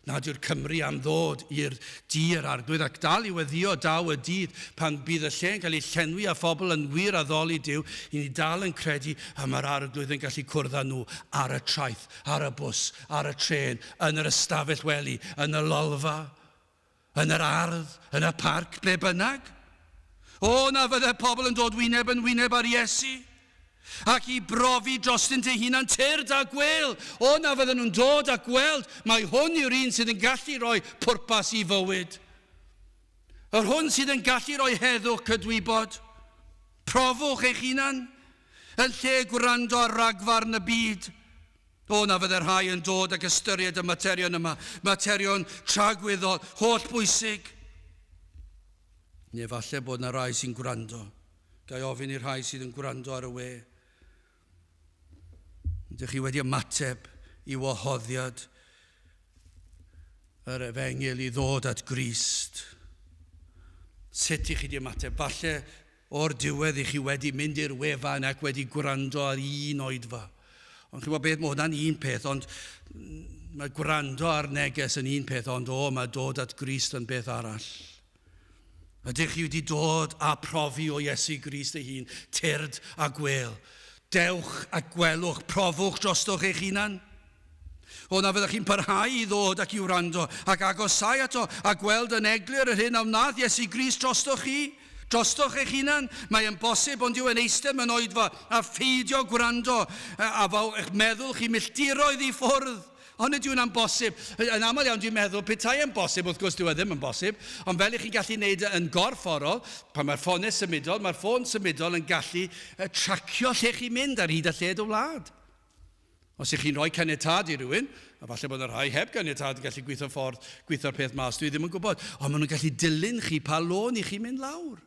nad yw'r Cymru am ddod i'r dir arglwydd ac dal i weddio daw y dydd pan bydd y lle yn cael ei llenwi a phobl yn wir addoli Duw, i ni dal yn credu a mae'r arglwydd yn gallu cwrdd â nhw ar y traeth, ar y bws, ar y tren, yn yr ystafell wely, yn y lolfa, yn yr ardd, yn y parc, ble bynnag. Na fydde pobl yn dod wyneb yn wyneb ar Iesu. Ac i brofi drostyn te hunan tyrd a gwêl. Na fydden nhw'n dod a gweld mae hwn yw'r un sydd yn gallu rhoi pwrpas i fywyd. Yr hwn sydd yn gallu rhoi heddwch cydwybod. Profwch eich hunan yn lle gwrando ar ragfarn y byd. Na fydde'r rhai yn dod ac ystyried y materion yma, materion tragweddol, holl bwysig. Neu falle bod yna rai sy'n gwrando. Gai ofyn i'r rhai sydd yn gwrando ar y we. Ydych chi wedi ymateb i wahoddiad yr efengil i ddod at Grist? Sut i chi wedi ymateb? Falle o'r diwedd i chi wedi mynd i'r wefan ac wedi gwrando ar un oedfa. Ond chi'n gwybod beth, mae hwnna'n un peth, ond mae gwrando ar neges yn un peth, ond mae dod at Grist yn beth arall. Ydych chi wedi dod a profi o Iesu Grist ei hun, tyrd a gwêl. Dewch a gwelwch, profwch drostoch eich hunan. Na fyddwch chi'n parhau i ddod ac i wrando ac agosau ato a gweld yn eglur yr hyn am nath Iesu Grist drostoch chi. Drostoch eich hunan. Mae'n bosib ond yw yn eistedd mewn oedfa a pheidio gwrando a eich meddwl chi milltiroedd i ffwrdd. Ond ydy hwnna'n bosib. Yn aml iawn dwi'n meddwl, petai yn bosib, wrth gwrs dyw e ddim yn bosib, ond fel i chi'n gallu gwneud yn gorfforol, pan mae'r ffonau symudol, mae'r ffôn symudol yn gallu tracio lle chi'n mynd ar hyd a lled o wlad. Os ych chi'n rhoi caniatad i rywun, a falle bod yna rhai heb caniatad yn gallu gweithio'r peth mas, dwi ddim yn gwybod, ond maen nhw'n gallu dilyn chi pa lôn i chi'n mynd lawr.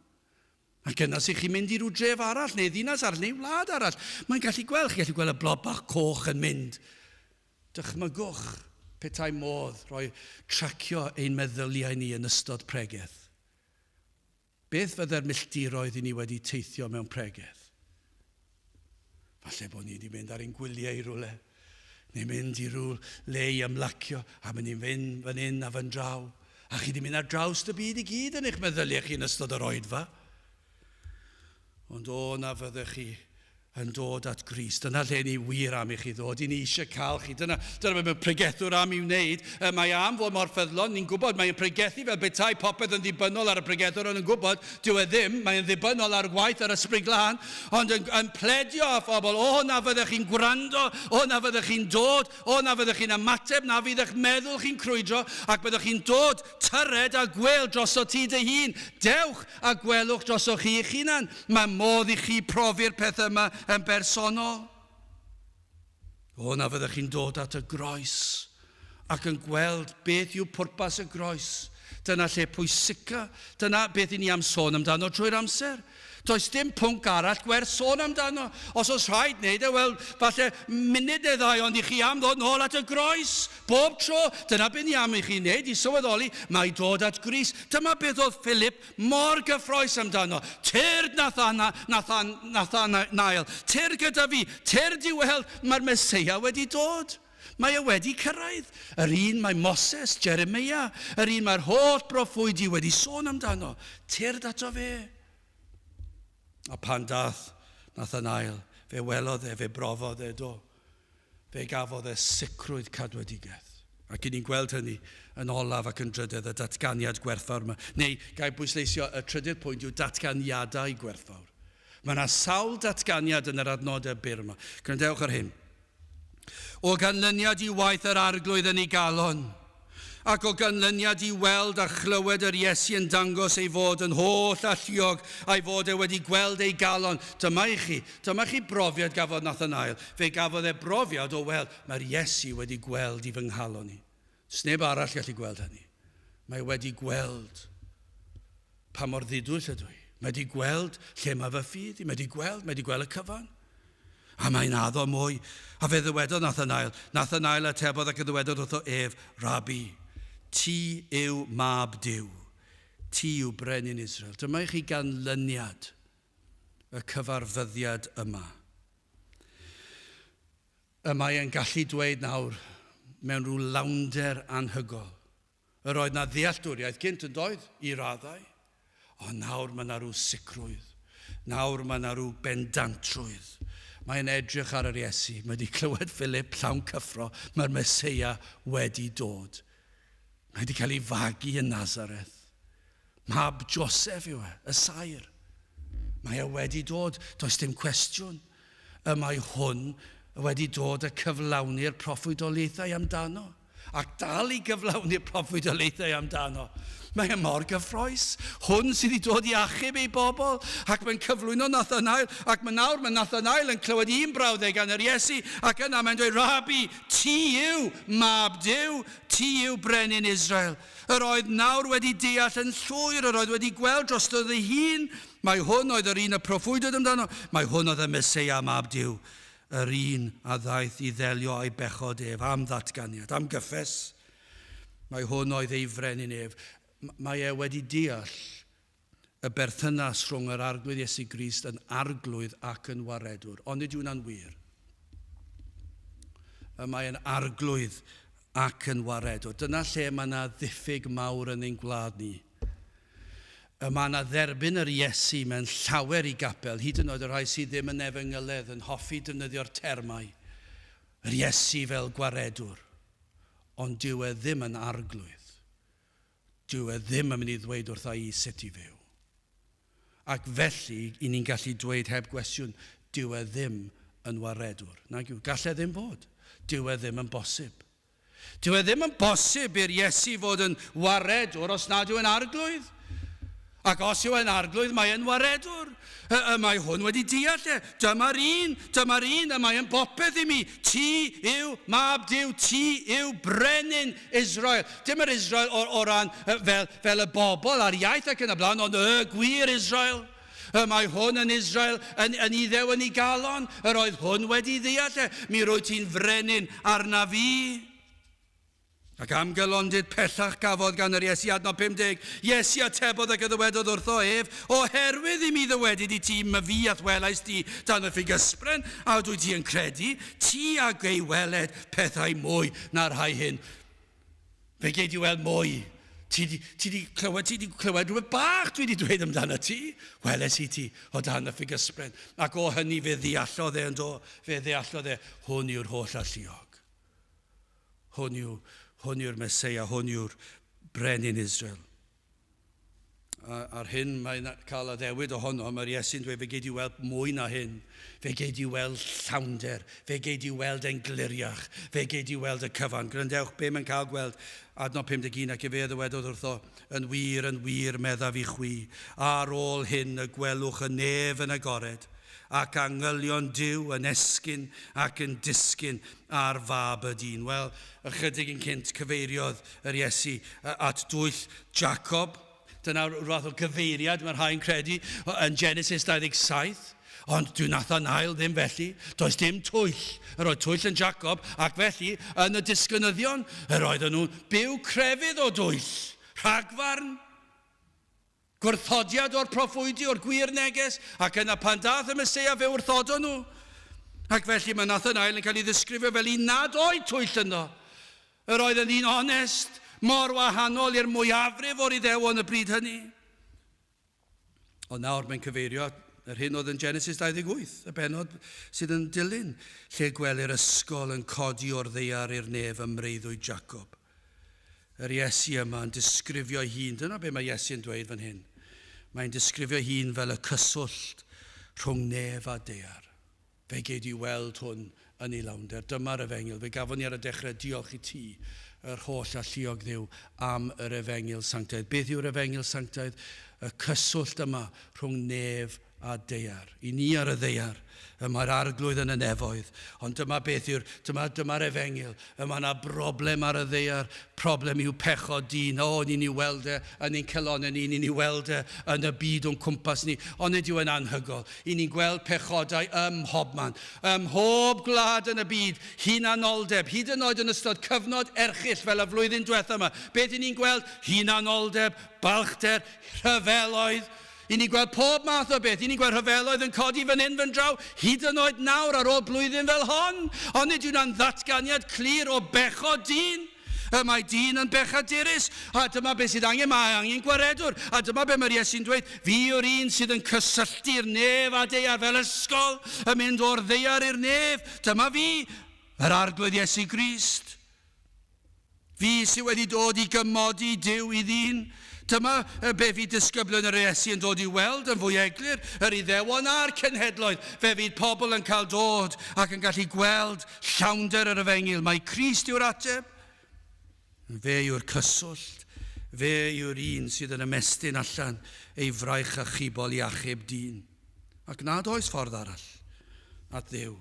Ac yna sy'n chi'n mynd i rhyw dref arall, neu ddinas arall, neu wlad arall. Mae'n gallu gweld, chi'n gallu gweld y blob bach coch yn mynd. Dychmygwch petai modd rhoi tracio ein meddyliau ni yn ystod pregeth. Beth fydde'r milltiroedd i ni wedi teithio mewn pregeth? Falle bod ni wedi mynd ar ein gwyliau i rwle, neu mynd i rhyw le i ymlacio, a mynd i'n fynd fan hyn a fan draw, a chi wedi mynd ar draws y byd i gyd yn eich meddyliau chi yn ystod yr oedfa. Ond na fyddech chi yn dod at Grist. Dyna lle ni wir am i chi ddod. I ni eisiau cael chi. Dyna mae'n pregethwr am i wneud. Mae am fod mor ffyddlon. Ni'n gwybod mae'n pregethu fel betai popeth yn ddibynnol ar y pregethwr. Ond yn gwybod, dyw e ddim. Mae'n ddibynnol ar gwaith ar ysbryd glân. Ond yn pledio â phobl, o na fyddech chi'n gwrando, o na fyddech chi'n dod, o na fyddech chi'n ymateb, na fyddech meddwl chi'n crwydro, ac byddech chi'n dod tyred a gwêl dros o ti dy hun. Dewch a gwelwch dros o chi eich hunan. Mae modd i chi profi'r pethau yma yn bersonol. O na fyddech chi'n dod at y groes ac yn gweld beth yw pwrpas y groes. Dyna lle pwysica. Dyna beth i ni am sôn amdano trwy'r amser. Does dim pwnc arall gwers sôn amdano. Os oes rhaid wneud wel, falle munud neu ddau ond i chi am ddod nôl at y groes. Bob tro, dyna beth ni am i chi wneud, i sylweddoli, mae dod at Grist. Dyma beth oedd Philip mor gyffroes amdano. Tyrd Nathanael, tyrd gyda fi, tyrd i weld, mae'r Meseia wedi dod. Mae e wedi cyrraedd. Yr un mae Moses, Jeremia, yr un mae'r holl broffwydi wedi sôn amdano. Tyrd ato fe. A pan dath Nathanael, fe welodd e, fe brofodd e do. Fe gafodd e sicrwydd cadwedigaeth. Ac i ni'n gweld hynny yn olaf ac yn drydydd y datganiad gwerthfawr yma. Neu, gael bwysleisio, y trydydd pwynt yw datganiadau gwerthfawr. Mae yna sawl datganiad yn yr adnodau byr yma. Gwrandewch ar hyn. O ganlyniad i waith yr arglwydd yn ei galon, ac o ganlyniad i weld a chlywed yr Iesu yn dangos ei fod yn holl alluog a'i fod e wedi gweld ei galon. Dyma chi brofiad gafodd Nathanael. Fe gafodd e brofiad o weld, mae'r Iesu wedi gweld i fy nghalon ni. Sneb arall gallu gweld hynny. Mae wedi gweld pa mor ddidwyll ydw i. Mae wedi gweld lle mae fy ffydd i. Mae wedi gweld y cyfan. A mae'n addo mwy. A fe ddywedodd Nathanael atebodd ac y ddywedodd wrtho ef, Rabi, ti yw mab Duw, ti yw brenin Israel. Dyma i chi ganlyniad y cyfarfyddiad yma. Mae e'n gallu dweud nawr mewn rhyw lawnder anhygol. Yr oedd na ddealltwriaeth gynt yn doedd i raddau, ond nawr mae na rhyw sicrwydd. Nawr mae na rhyw bendantrwydd. Mae'n edrych ar yr Iesu. Mae wedi clywed Philip llawn cyffro. Mae'r Meseia wedi dod. Mae wedi cael ei fagu yn Nazareth. Mab Joseph yw e, y sair. Mae e wedi dod, does dim cwestiwn. Mae hwn wedi dod a cyflawni'r proffwydolaethau amdano. Ac dal i gyflawni'r proffwydolaethau amdano. Mae e mor gyffroes. Hwn sydd wedi dod i achub ei bobl. Ac mae'n cyflwyno Nathanael. Ac mae Nathanael yn clywed un brawddeg gan yr Iesu. Ac yna mae'n dweud, Rabi, ti yw mab Duw, ti yw brenin Israel. Yr oedd nawr wedi deall yn llwyr, yr oedd wedi gweld dros oedd ei hun. Mae hwn oedd yr un y proffwydod amdano. Mae hwn oedd y Meseia mab Duw. Yr un a ddaeth i ddelio a'i bechod ef am ddatganiad, am gyffes. Mae hwn oedd ei frenin ef. Mae e wedi deall y berthynas rhwng yr arglwydd Iesu Grist yn arglwydd ac yn waredwr. Ond nid yw'n wir. Mae e'n arglwydd ac yn waredwr. Dyna lle mae yna ddiffyg mawr yn ein gwlad ni. Mae yna dderbyn yr Iesu mewn llawer i gapel, hyd yn oed y rhai sydd ddim yn efengyledd yn hoffi defnyddio'r termau. Yr Iesu fel gwaredwr, ond dyw e ddim yn arglwydd. Dyw e ddim yn mynd i ddweud wrtha i sut i fyw. Ac felly, i ni'n gallu dweud heb gwestiwn, dyw e ddim yn waredwr. Gall e ddim bod. Dyw e ddim yn bosib. Dyw e ddim yn bosib i'r Iesu fod yn waredwr os nad yw e'n arglwydd. Ac os yw e'n arglwydd, mae e'n waredwr. Mae hwn wedi deall e. Dyma'r un, mae e'n bopeth i mi. Ti yw mab Duw, ti yw brenin Israel. Dim yr Israel o ran fel y bobl a'r iaith ac yn y blaen, ond y gwir Israel. Mae hwn yn Israel yn iddew yn ei galon. Yr oedd hwn wedi deall e. Mi rwy ti'n frenin arna fi. Ac am gylondyd pellach gafodd gan yr Iesu adnod 50. Iesu atebodd ac y ddywedodd wrtho ef, oherwydd i mi ddywedid i ti myfi at welais di dan y ffigysbren, a dwi ti yn credu, ti ag ei weled pethau mwy na'r rhai hyn. Fe gei di weld mwy Ti di clywed rhywbeth bach dwi wedi dweud amdano ti? Weles I ti o dan y ffigysbren. Ac o hynny fe ddeallodd e, fe ddeallodd e, hwn yw'r holl alluog. Hwn yw'r Meseia, hwn yw'r brenin Israel. Ar hyn mae'n cael addewid ohono, mae'r Iesu'n dweud, fe gei di weld mwy na hyn. Fe gei di weld llawnder, fe gei di weld engliriach, fe gei di weld y cyfan. Grandewch be mae'n cael gweld, adnod 51 ac fe ddywedodd wrtho, yn wir meddaf I chwi, ar ôl hyn y gwelwch y nef yn agored, ac angylion Duw yn esgyn ac yn disgyn ar fab y dyn. Wel, ychydig yn cynt cyfeiriodd yr Iesu at dwyll Jacob. Dyna rhath o gyfeiriad mae'r rhai'n credu yn Genesis 27. Ond dwi'n Nathan ail ddim felly. Does dim twyll. Yr oedd twyll yn Jacob ac felly yn y disgynyddion yr oedden nhw'n byw crefydd o dwyll. Rhagfarn. Gwrthodiad o'r proffwydi, o'r gwir neges, ac yna pan dath y Meseia fe wrthodo nhw. Ac felly mae Nathan ail yn cael ei ddisgrifio fel I nad oedd twyll yno. Yr oedd yn ddyn onest, mor wahanol i'r mwyafrif o'r Iddewon y bryd hynny. Ond nawr mae'n cyfeirio yr hyn oedd yn Genesis 28, y benod sydd yn dilyn, lle gwelir ysgol yn codi o'r ddeiar i'r nef ymreiddwyd Jacob. Yr Iesu yma yn disgrifio hun, dyna be mae Iesu yn dweud fan hyn. Mae'n disgrifio hun fel y cyswllt rhwng nef a deiar. Fe gei di weld hwn yn ei lawnder. Dyma'r efengil. Fe gafon ni ar y dechrau diolch I ti, yr holl alluog Dduw am yr efengil sanctaidd. Beth yw'r efengil sanctaidd? Y cyswllt yma rhwng nef a deiar. I ni ar y ddeiar, mae'r arglwydd yn y nefoedd. Ond dyma beth dyma'r efengil. Mae yna broblem ar y ddeiar. Problem yw pechod dyn. Ni'n ei weld yn ein celonau ni. Ni'n ei weld yn y byd o'n cwmpas ni. Ond nid yw yn anhygol. I ni'n gweld pechodau mhobman. Mhob gwlad yn y byd. Hunanoldeb. Hyd yn oed yn ystod cyfnod erchyll fel y flwyddyn diwethaf yma. Beth I ni'n gweld? Hunanoldeb, balchder, rhyfeloedd. I ni gweld pob math o beth. I ni gweld rhyfeloedd yn codi fan hyn fan draw, hyd yn oed nawr ar ôl blwyddyn fel hon. Ond nid yw'n ddatganiad clir o bechod dyn. Mae dyn yn bechadurus. A dyma beth sydd angen, mae angen gwaredwr. A dyma beth mae'r Iesu'n dweud, fi yw'r un sydd yn cysylltu'r nef a deiar fel ysgol, yn mynd o'r ddeiar i'r nef. Dyma fi, yr arglwydd Iesu Grist. Fi sydd wedi dod I gymodi Duw I ddyn. Dyma be fi disgyblion yr Iesu yn dod I weld yn fwy eglur, yr Iddewon a'r cenhedloedd. Fe fydd pobl yn cael dod ac yn gallu gweld llawnder yr efengil. Mae Crist yw'r ateb. Fe yw'r cyswllt. Fe yw'r un sydd yn ymestyn allan ei fraich a chibol I achub dyn. Ac nad oes ffordd arall at Dduw,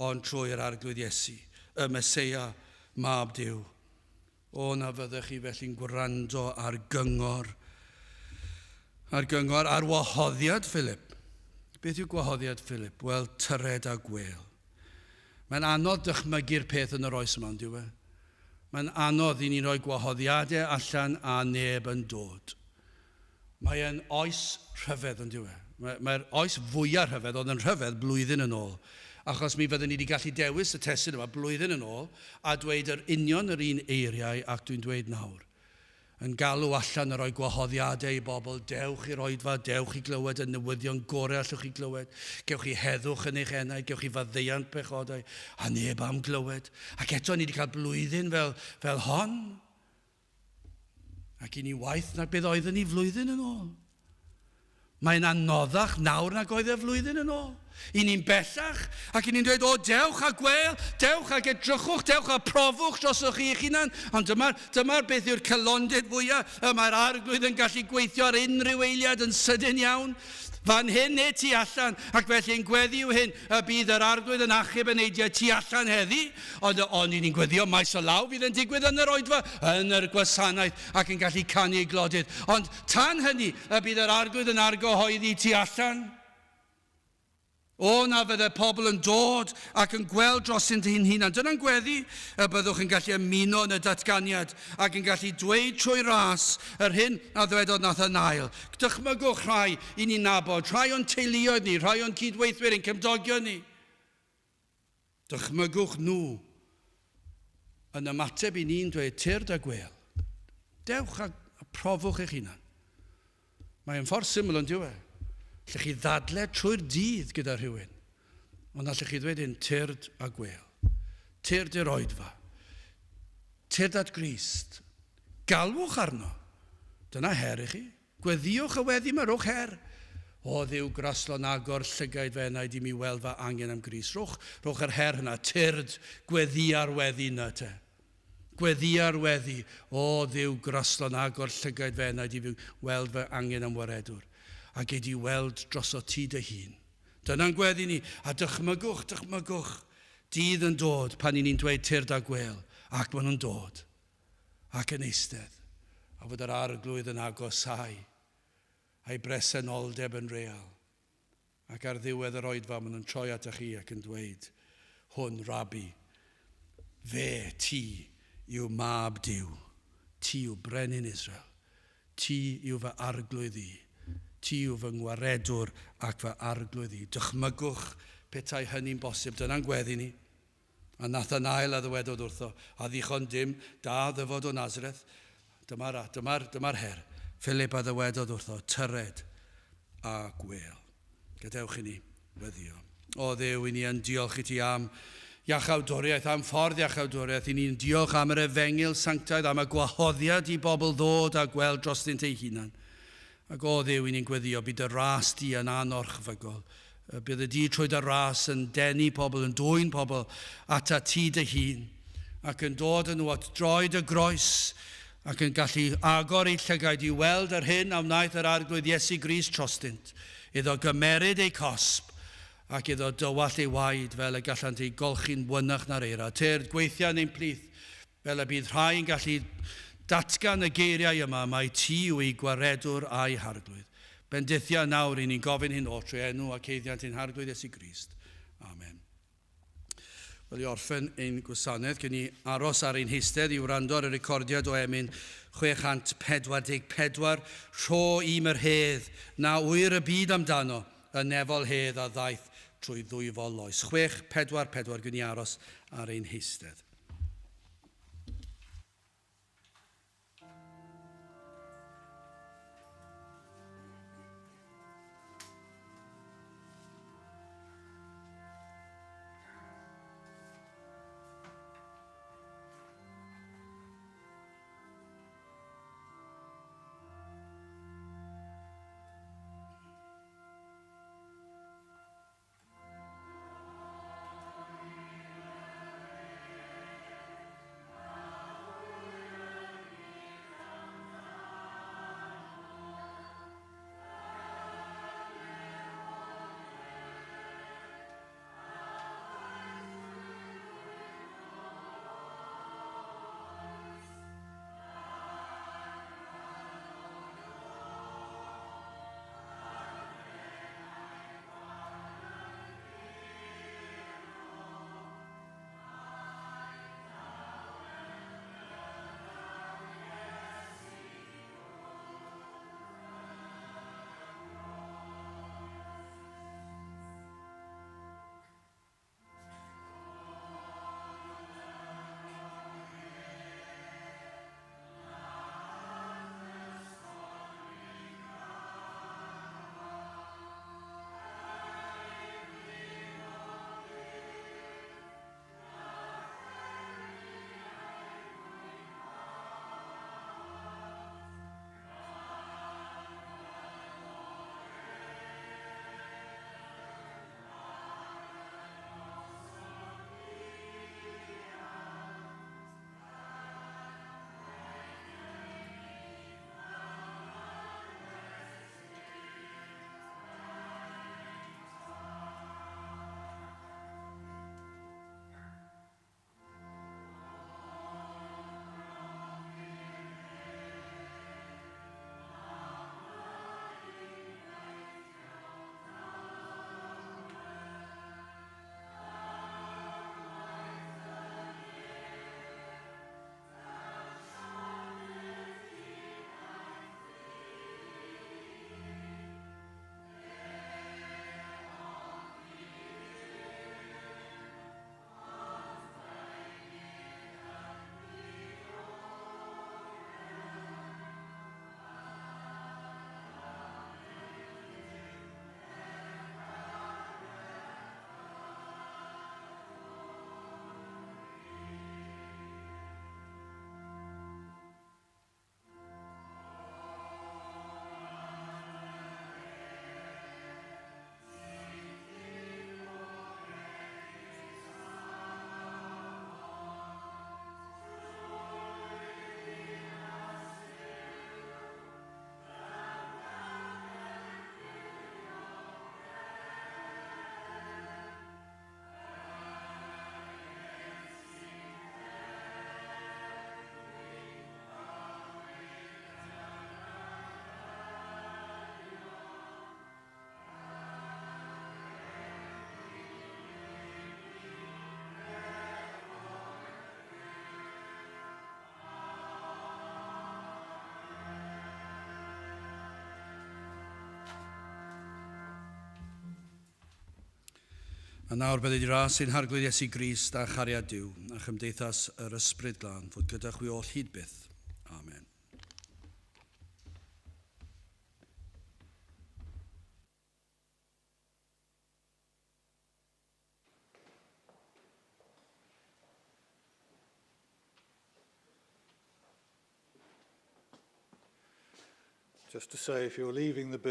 ond trwy'r arglwydd Iesu, y Meseia, mab Duw. Na fyddech chi felly'n gwrando ar gyngor, ar wahoddiad Philip. Beth yw gwahoddiad Philip? Wel, tyred a gwêl. Mae'n anodd dychmygu'r peth yn yr oes yma, dyw e? Mae'n anodd I ni roi gwahoddiadau allan a neb yn dod. Mae'n oes rhyfedd, dyw e? Mae'r oes fwyaf rhyfedd, oedd yn rhyfedd blwyddyn yn ôl. Achos mi fyddwn ni wedi gallu dewis y testun yma blwyddyn yn ôl a dweud yr union yr un eiriau ac dwi'n dweud nawr. Yn galw allan yr o'i gwahoddiadau I bobl, dewch i'r oedfa, dewch I glywed y newyddion gorau allwch I glywed. Gewch chi heddwch yn eich enau, gewch chi faddeuant pechodau, a neb am glywed. Ac eto ni wedi cael blwyddyn fel hon. Ac I ni waith na beth oedden ni flwyddyn yn ôl. Mae'n anoddach nawr nag oedd flwyddyn yn ôl. I ni'n bellach ac I ni'n dweud, dewch a gwêl, dewch ac edrychwch, dewch a profwch droswch I eich hunan. Ond dyma'r beth yw'r celondid fwyaf. Mae'r arglwydd yn gallu gweithio ar unrhyw eiliad yn sydyn iawn. Fan hyn neu tu allan, ac felly yn gweddi yw hyn, y bydd yr arglwydd yn achub yn eidiau tu allan heddi, ond ni'n gweddio maes o law fydd yn digwydd yn yr oedfa, yn yr gwasanaeth, ac yn gallu canu ei glodydd. Ond tan hynny, y bydd yr arglwydd yn argyhoeddi tu allan. Na fydde pobl yn dod ac yn gweld dros yn hyn hunan. Dyna'n gweddi y byddwch yn gallu ymuno yn y datganiad ac yn gallu dweud trwy ras yr hyn a ddwedodd Nathan ail. Dychmygwch rhai I ni'n nabod, rhai o'n teuluoedd ni, rhai o'n cydweithwyr ein cymdogion ni. Dychmygwch nhw yn ymateb I ni'n dweud tyrd a gwêl. Dewch a Profwch eich hunan. Mae'n ffordd syml yn diwe. Llych chi ddadle trwy'r dydd gyda rhywun. Ond allech chi ddweud yn tyrd a gwêl. Tyrd i'r oedfa. Tyrd at Grist. Galwch arno. Dyna her i chi. Gweddiwch y weddi yma, rwch her. O ddiw graslon agor llygaid fe yna i mi weld fa angen am Grist. Rwch yr her hynna. Tyrd gweddi ar weddi yna te. Gweddi ar weddi. O ddiw graslon agor llygaid fe yna i mi weld fa angen am waredwr. A gei di weld dros o ti dy hun. Dyna'n gweddi ni. A dychmygwch. Dydd yn dod pan ni'n dweud tyrd a gwêl. Ac maen nhw'n dod. Ac yn eistedd. A fod yr arglwydd yn agosau. A'i bresenoldeb yn real. Ac ar ddiwedd yr oedfa maen nhw'n troi at chi ac yn dweud, hwn, Rabi, fe, ti, yw mab Duw. Ti yw brenin Israel. Ti yw fy arglwydd i. Ti yw fy ngwaredwr ac fy arglwydd i. Dychmygwch petai hynny'n bosib. Dyna'n gweddi ni. A Nathanael a ddwedodd wrtho, a ddichon dim, da ddyfod o Nazareth. Dyma'r her. Philip a ddwedodd wrtho, tyred a gwêl. Gadewch i ni weddio. O Dduw, i ni yn diolch i ti am iachawdwriaeth, am ffordd iachawdwriaeth. I ni'n diolch am yr efengil sanctaidd, am y gwahoddiad i bobl ddod a gweld dros dyn tei hunan. Ac o Dduw, i ni'n gweddio, bydd y ras di yn anorchfygol. Bydd y di trwy dy ras yn denu pobl, yn dwy'n pobl at a ti dy hun. Ac yn dod yn nhw at droed y groes, ac yn gallu agor ei llygaid i weld yr hyn am wnaeth yr arglwydd Iesu Grist trostynt, iddo gymeryd ei cosb, ac iddo dywall ei waed fel y gallant ei golchi'n wynach na'r eira. Tyrd gweithio neu'n plith, fel y bydd rhai'n gallu datgan y geiriau yma, mae ti yw ei gwaredwr a'i harglwydd. Bendithia nawr i ni'n gofyn hyn o trwy enw ac eiddiant ein harglwydd Iesu Grist. Amen. Wel, i orffen ein gwasanaeth, gen i aros ar ein hystedd i wrando ar y recordiad o emyn 644, rho i'm yr hedd, na wyr y byd amdano, y nefol hedd a ddaeth trwy ddwy foloes. 644, gen i aros ar ein hystedd. A nawr bydde di ras sy'n harglwyd Iesu Grist a chariad Duw, a chymdeithas yr ysbryd glân, fod gyda chwi all hyd byth. Amen. Just to say, if you're leaving the